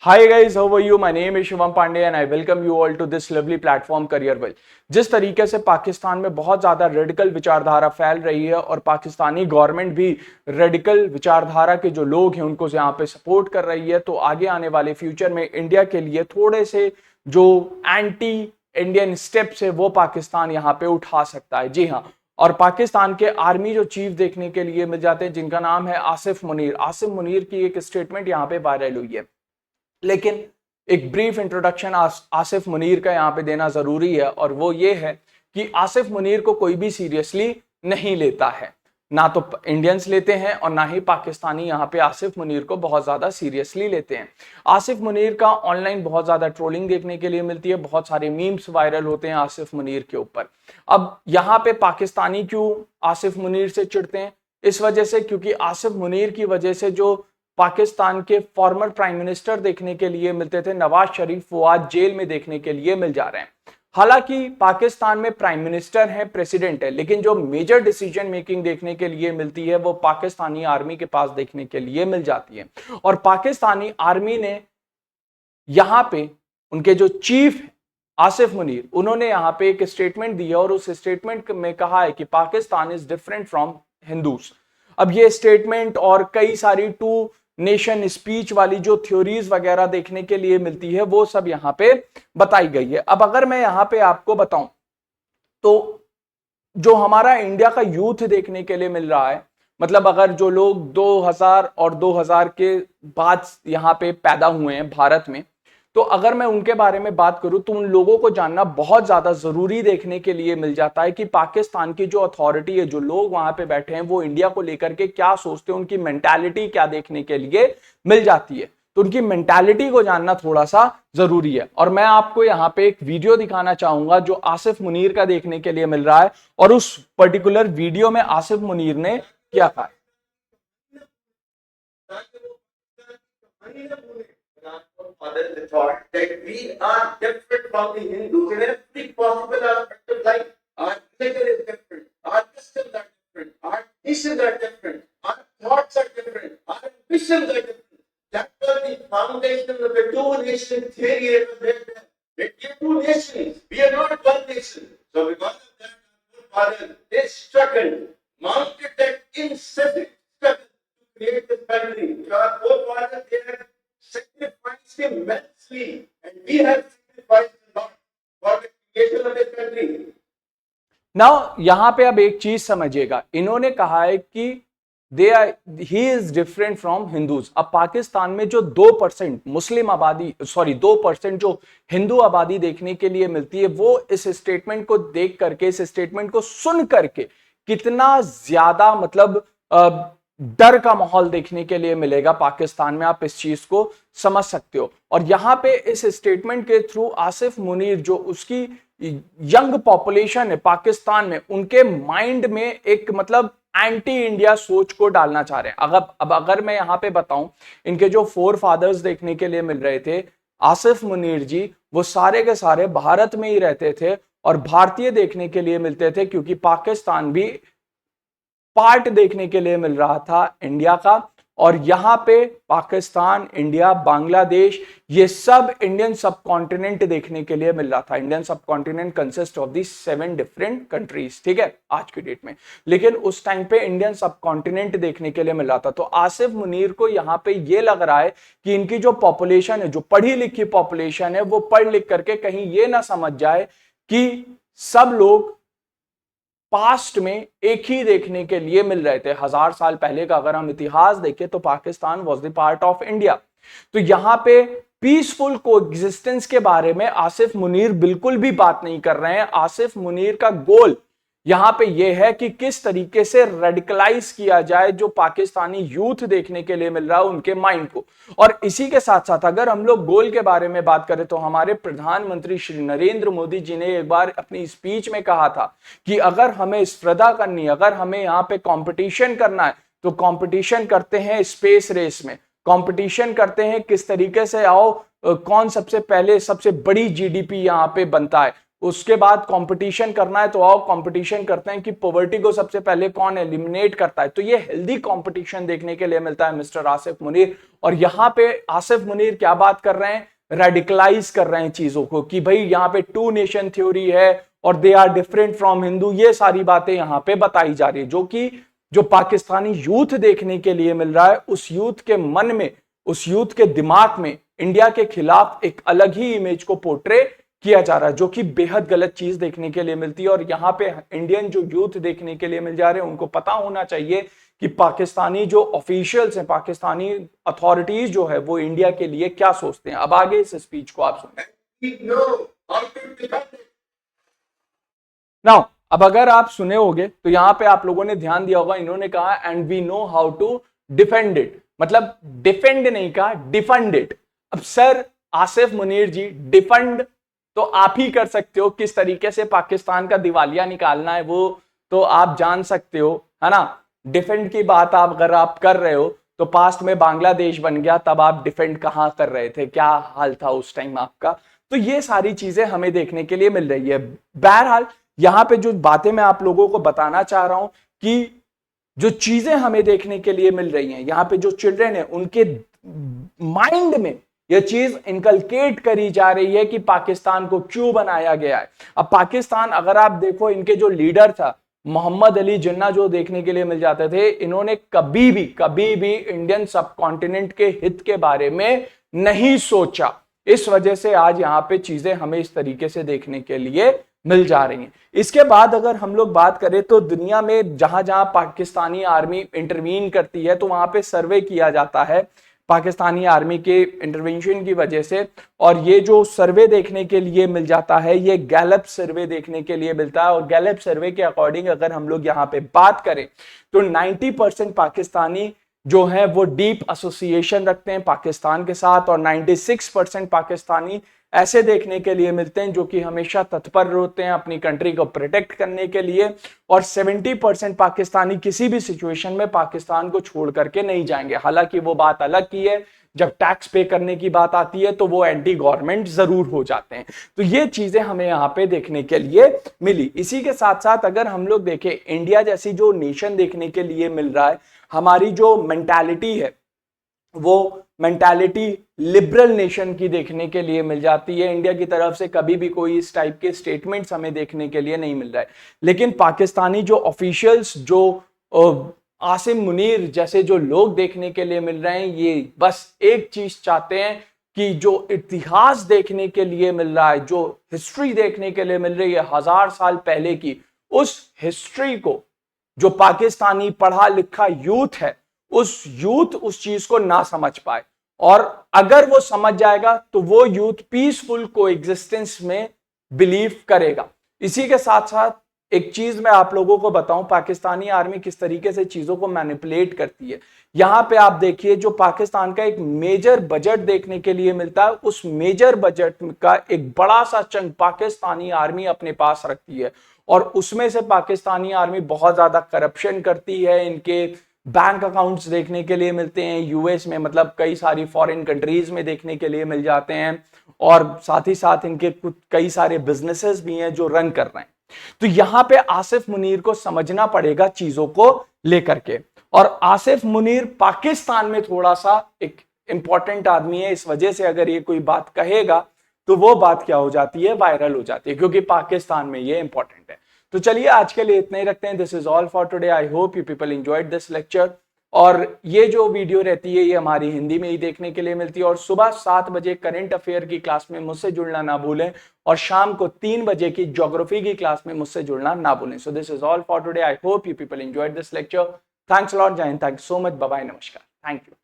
Hi guys, how are you? My name is Shivam Pandey and I welcome you all to this lovely platform CareerWell। जिस तरीके से पाकिस्तान में बहुत ज्यादा radical विचारधारा फैल रही है और पाकिस्तानी गवर्नमेंट भी रेडिकल विचारधारा के जो लोग हैं उनको यहाँ पे सपोर्ट कर रही है, तो आगे आने वाले फ्यूचर में इंडिया के लिए थोड़े से जो एंटी इंडियन स्टेप्स है वो पाकिस्तान यहाँ पे उठा सकता है। जी हाँ, और पाकिस्तान के आर्मी जो चीफ देखने के लिए मिल जाते हैं जिनका नाम है आसिफ मुनीर। आसिफ मुनीर की एक स्टेटमेंट यहाँ पे वायरल हुई है, लेकिन एक ब्रीफ इंट्रोडक्शन आसिफ मुनीर का यहाँ पे देना जरूरी है, और वो ये है कि आसिफ मुनीर को कोई भी सीरियसली नहीं लेता है, ना तो इंडियंस लेते हैं और ना ही पाकिस्तानी यहाँ पे आसिफ मुनीर को बहुत ज्यादा सीरियसली लेते हैं। आसिफ मुनीर का ऑनलाइन बहुत ज्यादा ट्रोलिंग देखने के लिए मिलती है, बहुत सारे मीम्स वायरल होते हैं आसिफ मुनीर के ऊपर। अब यहाँ पे पाकिस्तानी क्यों आसिफ मुनीर से चिढ़ते हैं? इस वजह से क्योंकि आसिफ मुनीर की वजह से जो पाकिस्तान के फॉर्मर प्राइम मिनिस्टर देखने के लिए मिलते थे, नवाज शरीफ, वो आज जेल में देखने के लिए मिल जा रहे हैं। हालांकि पाकिस्तान में प्राइम मिनिस्टर है, प्रेसिडेंट है, लेकिन जो मेजर डिसीजन मेकिंग देखने के लिए मिलती है वो पाकिस्तानी आर्मी के पास देखने के लिए मिल जाती है। और पाकिस्तानी आर्मी ने यहां पे उनके जो चीफ आसिफ मुनीर, उन्होंने यहां पे एक स्टेटमेंट दी है और उस स्टेटमेंट में कहा है कि Pakistan is different from Hindus. अब ये स्टेटमेंट और कई सारी टू नेशन स्पीच वाली जो थ्योरीज वगैरह देखने के लिए मिलती है वो सब यहाँ पे बताई गई है। अब अगर मैं यहाँ पे आपको बताऊं तो जो हमारा इंडिया का यूथ देखने के लिए मिल रहा है, मतलब अगर जो लोग 2000 और 2000 के बाद यहाँ पे पैदा हुए हैं भारत में, तो अगर मैं उनके बारे में बात करूं तो उन लोगों को जानना बहुत ज्यादा जरूरी देखने के लिए मिल जाता है कि पाकिस्तान की जो अथॉरिटी है, जो लोग वहां पे बैठे हैं, वो इंडिया को लेकर के क्या सोचते हैं, उनकी मेंटालिटी क्या देखने के लिए मिल जाती है। तो उनकी मेंटालिटी को जानना थोड़ा सा जरूरी है। और मैं आपको यहाँ पे एक वीडियो दिखाना चाहूंगा जो आसिफ मुनीर का देखने के लिए मिल रहा है, और उस पर्टिकुलर वीडियो में आसिफ मुनीर ने क्या कहा। Father, the thought that we are different from the Hindus in every possible aspect of life. Our religion is different, our customs are different, our traditions are different, our thoughts are different, our ambitions are different. That was the foundation of the two-nation theory ever there. We are two nations, we are not one nation. So because of that, our father, they struggled, mounted that incessant struggle to create this country. Our forefathers, they had sacrificed immensely, and we have sacrificed a lot for the creation of this country. Now, यहां पे अब एक चीज समझिएगा, इन्होंने कहा है कि he is different from Hindus. अब पाकिस्तान में जो 2% मुस्लिम आबादी, 2% जो हिंदू आबादी देखने के लिए मिलती है, वो इस स्टेटमेंट को देख करके, इस स्टेटमेंट को सुन करके कितना ज्यादा मतलब डर का माहौल देखने के लिए मिलेगा पाकिस्तान में, आप इस चीज को समझ सकते हो। और यहां पे इस स्टेटमेंट के थ्रू आसिफ मुनीर, जो उसकी यंग पॉपुलेशन है पाकिस्तान में, उनके माइंड में एक मतलब एंटी इंडिया सोच को डालना चाह रहे हैं। अगर मैं यहां पे बताऊं, इनके जो फोर फादर्स देखने के लिए मिल रहे थे, आसिफ मुनीर जी, वो सारे के सारे भारत में ही रहते थे और भारतीय देखने के लिए मिलते थे, क्योंकि पाकिस्तान भी पार्ट देखने के लिए मिल रहा था इंडिया का। और यहां पे पाकिस्तान, इंडिया, बांग्लादेश, ये सब इंडियन सब कॉन्टिनेंट देखने के लिए मिल रहा था। इंडियन सब continent consist of the 7 different countries, ठीक है, आज की डेट में। लेकिन उस टाइम पे इंडियन सब कॉन्टिनेंट देखने के लिए मिल रहा था। तो आसिफ मुनीर को यहां पे ये लग रहा है कि इनकी जो पॉपुलेशन है, जो पढ़ी लिखी पॉपुलेशन है, वो पढ़ लिख करके कहीं ये ना समझ जाए कि सब लोग पास्ट में एक ही देखने के लिए मिल रहे थे। 1000 साल पहले का अगर हम इतिहास देखें तो Pakistan was the part of India. तो यहां पे पीसफुल कोएग्जिस्टेंस के बारे में आसिफ मुनीर बिल्कुल भी बात नहीं कर रहे हैं। आसिफ मुनीर का गोल यहां पे यह है कि किस तरीके से रेडिकलाइज किया जाए जो पाकिस्तानी यूथ देखने के लिए मिल रहा है उनके माइंड को। और इसी के साथ साथ अगर हम लोग गोल के बारे में बात करें तो हमारे प्रधानमंत्री श्री नरेंद्र मोदी जी ने एक बार अपनी स्पीच में कहा था कि अगर हमें स्पर्धा करनी, अगर हमें यहाँ पे कंपटीशन करना है तो कंपटीशन करते हैं स्पेस रेस में, कंपटीशन करते हैं किस तरीके से आओ कौन सबसे पहले सबसे बड़ी जीडीपी यहाँ पे बनता है, उसके बाद कंपटीशन करना है तो आओ कंपटीशन करते हैं कि पॉवर्टी को सबसे पहले कौन एलिमिनेट करता है। तो ये हेल्दी कंपटीशन देखने के लिए मिलता है मिस्टर आसिफ मुनीर। और यहाँ पे आसिफ मुनीर क्या बात कर रहे हैं, रेडिकलाइज कर रहे हैं चीजों को कि भाई यहाँ पे 2 नेशन थ्योरी है और they are different from Hindu, ये सारी बातें यहाँ पे बताई जा रही है, जो कि जो पाकिस्तानी यूथ देखने के लिए मिल रहा है, उस यूथ के मन में, उस यूथ के दिमाग में इंडिया के खिलाफ एक अलग ही इमेज को पोर्ट्रे किया जा रहा है, जो कि बेहद गलत चीज देखने के लिए मिलती है। और यहाँ पे इंडियन जो यूथ देखने के लिए मिल जा रहे हैं, उनको पता होना चाहिए कि पाकिस्तानी जो ऑफिशियल्स हैं, पाकिस्तानी अथॉरिटीज जो है, वो इंडिया के लिए क्या सोचते हैं। अब आगे इस स्पीच को आप सुनिए। नाउ अब अगर आप सुने होंगे तो यहाँ पे आप लोगों ने ध्यान दिया होगा, इन्होंने कहा and we know how to defend it, मतलब डिफेंड नहीं कहा, डिफंड इट। अब सर आसिफ मुनीर जी, डिफंड तो आप ही कर सकते हो, किस तरीके से पाकिस्तान का दिवालिया निकालना है वो तो आप जान सकते हो, है ना। डिफेंड की बात आप अगर आप कर रहे हो तो पास्ट में बांग्लादेश बन गया, तब आप डिफेंड कहां कर रहे थे, क्या हाल था उस टाइम आपका। तो ये सारी चीजें हमें देखने के लिए मिल रही है। बहरहाल यहां पे जो बातें मैं आप लोगों को बताना चाह रहा हूं कि जो चीजें हमें देखने के लिए मिल रही हैं, यहाँ पे जो चिल्ड्रन है उनके माइंड में यह चीज इनकलकेट करी जा रही है कि पाकिस्तान को क्यों बनाया गया है। अब पाकिस्तान अगर आप देखो, इनके जो लीडर था मोहम्मद अली जिन्ना, जो देखने के लिए मिल जाते थे, इन्होंने कभी भी इंडियन सब कॉन्टिनेंट के हित के बारे में नहीं सोचा। इस वजह से आज यहाँ पे चीजें हमें इस तरीके से देखने के लिए मिल जा रही हैं। इसके बाद अगर हम लोग बात करें तो दुनिया में जहां जहां पाकिस्तानी आर्मी इंटरवीन करती है, तो वहां पे सर्वे किया जाता है पाकिस्तानी आर्मी के इंटरवेंशन की वजह से। और ये जो सर्वे देखने के लिए मिल जाता है, ये गैलप सर्वे देखने के लिए मिलता है। और गैलप सर्वे के अकॉर्डिंग अगर हम लोग यहाँ पे बात करें तो 90% पाकिस्तानी जो है वो डीप एसोसिएशन रखते हैं पाकिस्तान के साथ, और 96% पाकिस्तानी ऐसे देखने के लिए मिलते हैं जो कि हमेशा तत्पर होते हैं अपनी कंट्री को प्रोटेक्ट करने के लिए। और 70% पाकिस्तानी किसी भी सिचुएशन में पाकिस्तान को छोड़ करके नहीं जाएंगे। हालांकि वो बात अलग की है, जब टैक्स पे करने की बात आती है तो वो एंटी गवर्नमेंट जरूर हो जाते हैं। तो ये चीजें हमें यहाँ पे देखने के लिए मिली। इसी के साथ साथ अगर हम लोग देखें, इंडिया जैसी जो नेशन देखने के लिए मिल रहा है, हमारी जो मेंटालिटी है वो मेंटालिटी लिबरल नेशन की देखने के लिए मिल जाती है। इंडिया की तरफ से कभी भी कोई इस टाइप के स्टेटमेंट्स हमें देखने के लिए नहीं मिल रहा है। लेकिन पाकिस्तानी जो ऑफिशियल्स, जो आसिम मुनीर जैसे जो लोग देखने के लिए मिल रहे हैं, ये बस एक चीज चाहते हैं कि जो इतिहास देखने के लिए मिल रहा है, जो हिस्ट्री देखने के लिए मिल रही है 1000 साल पहले की, उस हिस्ट्री को जो पाकिस्तानी पढ़ा लिखा यूथ है, उस यूथ उस चीज को ना समझ पाए। और अगर वो समझ जाएगा तो वो यूथ पीसफुल कोएग्जिस्टेंस में बिलीव करेगा। इसी के साथ साथ एक चीज मैं आप लोगों को बताऊं, पाकिस्तानी आर्मी किस तरीके से चीजों को मैनिपुलेट करती है। यहां पे आप देखिए, जो पाकिस्तान का एक मेजर बजट देखने के लिए मिलता है, उस मेजर बजट का एक बड़ा सा चंक पाकिस्तानी आर्मी अपने पास रखती है। और उसमें से पाकिस्तानी आर्मी बहुत ज्यादा करप्शन करती है। इनके बैंक अकाउंट्स देखने के लिए मिलते हैं यूएस में, मतलब कई सारी फॉरेन कंट्रीज में देखने के लिए मिल जाते हैं। और साथ ही साथ इनके कुछ कई सारे बिजनेसेस भी हैं जो रन कर रहे हैं। तो यहां पे आसिफ मुनीर को समझना पड़ेगा चीजों को लेकर के। और आसिफ मुनीर पाकिस्तान में थोड़ा सा एक इंपॉर्टेंट आदमी है, इस वजह से अगर ये कोई बात कहेगा तो वो बात क्या हो जाती है, वायरल हो जाती है, क्योंकि पाकिस्तान में ये इंपॉर्टेंट है। तो चलिए आज के लिए इतना ही रखते हैं। This is all for today. I hope you people enjoyed this lecture. और ये जो वीडियो रहती है ये हमारी हिंदी में ही देखने के लिए मिलती है। और सुबह 7 बजे करंट अफेयर की क्लास में मुझसे जुड़ना ना भूलें, और शाम को 3 बजे की ज्योग्राफी की क्लास में मुझसे जुड़ना ना भूलें। So this is all for today. I hope you people enjoyed this lecture. Thanks lot, Jai Hind, thank you so much, bye bye, नमस्कार, थैंक यू।